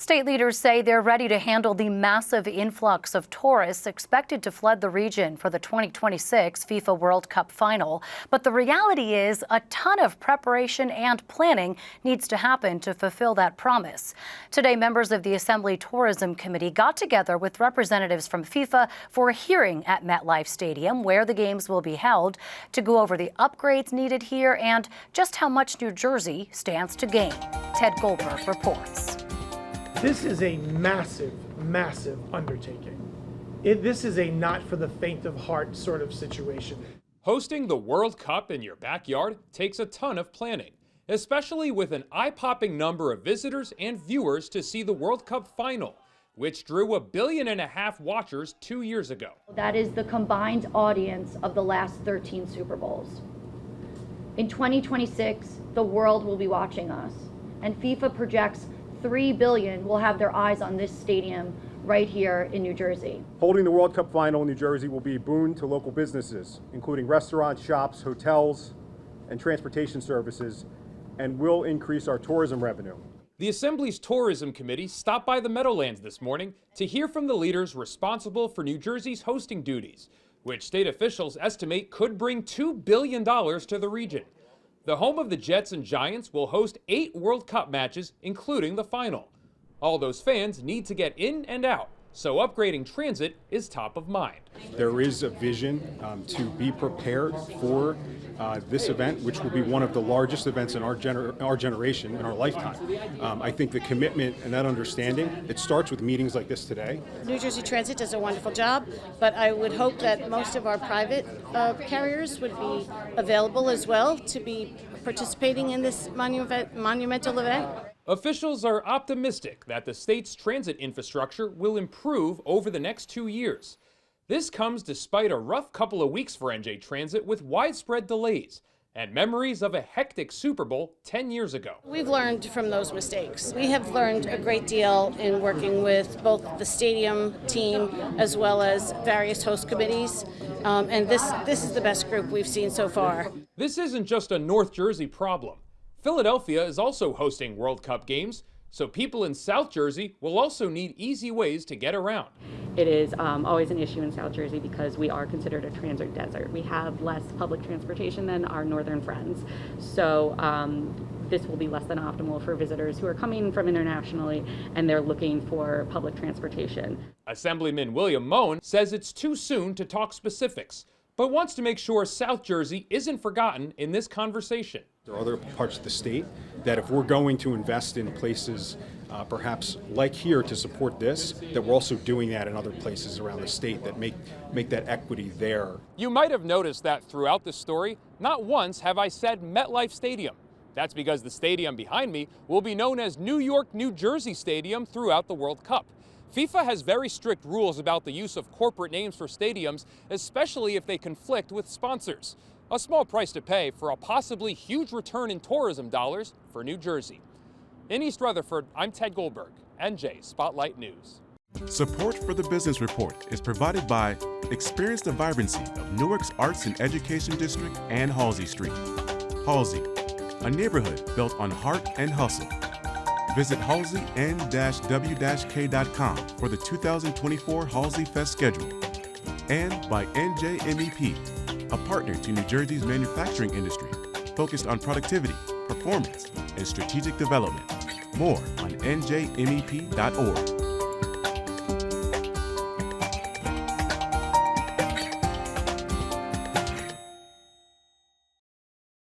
State leaders say they're ready to handle the massive influx of tourists expected to flood the region for the 2026 FIFA World Cup final. But the reality is a ton of preparation and planning needs to happen to fulfill that promise. Today, members of the Assembly Tourism Committee got together with representatives from FIFA for a hearing at MetLife Stadium, where the games will be held, to go over the upgrades needed here and just how much New Jersey stands to gain. Ted Goldberg reports. This is a massive, massive undertaking. This is a not for the faint of heart sort of situation. Hosting the World Cup in your backyard takes a ton of planning, especially with an eye-popping number of visitors and viewers to see the World Cup final, which drew 1.5 billion watchers 2 years ago. That is the combined audience of the last 13 Super Bowls. In 2026, the world will be watching us, and FIFA projects 3 billion will have their eyes on this stadium right here in New Jersey. Holding the World Cup final in New Jersey will be a boon to local businesses, including restaurants, shops, hotels, and transportation services, and will increase our tourism revenue. The Assembly's Tourism Committee stopped by the Meadowlands this morning to hear from the leaders responsible for New Jersey's hosting duties, which state officials estimate could bring $2 billion to the region. The home of the Jets and Giants will host 8 World Cup matches, including the final. All those fans need to get in and out, so upgrading transit is top of mind. There is a vision to be prepared for this event, which will be one of the largest events in our generation, in our lifetime. I think the commitment and that understanding, it starts with meetings like this today. New Jersey Transit does a wonderful job, but I would hope that most of our private carriers would be available as well to be participating in this monumental event. Officials are optimistic that the state's transit infrastructure will improve over the next 2 years. This comes despite a rough couple of weeks for NJ Transit with widespread delays and memories of a hectic Super Bowl 10 years ago. We've learned from those mistakes. We have learned a great deal in working with both the stadium team as well as various host committees, and this is the best group we've seen so far. This isn't just a North Jersey problem. Philadelphia is also hosting World Cup games, so people in South Jersey will also need easy ways to get around. It is always an issue in South Jersey because we are considered a transit desert. We have less public transportation than our northern friends. So this will be less than optimal for visitors who are coming from internationally and they're looking for public transportation. Assemblyman William Moen says it's too soon to talk specifics, but wants to make sure South Jersey isn't forgotten in this conversation. There are other parts of the state that if we're going to invest in places perhaps like here to support this, that we're also doing that in other places around the state that make that equity there. You might have noticed that throughout the story, not once have I said MetLife Stadium. That's because the stadium behind me will be known as New York, New Jersey Stadium throughout the World Cup. FIFA has very strict rules about the use of corporate names for stadiums, especially if they conflict with sponsors. A small price to pay for a possibly huge return in tourism dollars for New Jersey. In East Rutherford, I'm Ted Goldberg, NJ Spotlight News. Support for the Business Report is provided by Experience the vibrancy of Newark's Arts and Education District and Halsey Street. Halsey, a neighborhood built on heart and hustle. Visit halseyN-w-k.com for the 2024 Halsey Fest schedule. And by NJMEP, a partner to New Jersey's manufacturing industry, focused on productivity, performance, and strategic development. More on njmep.org.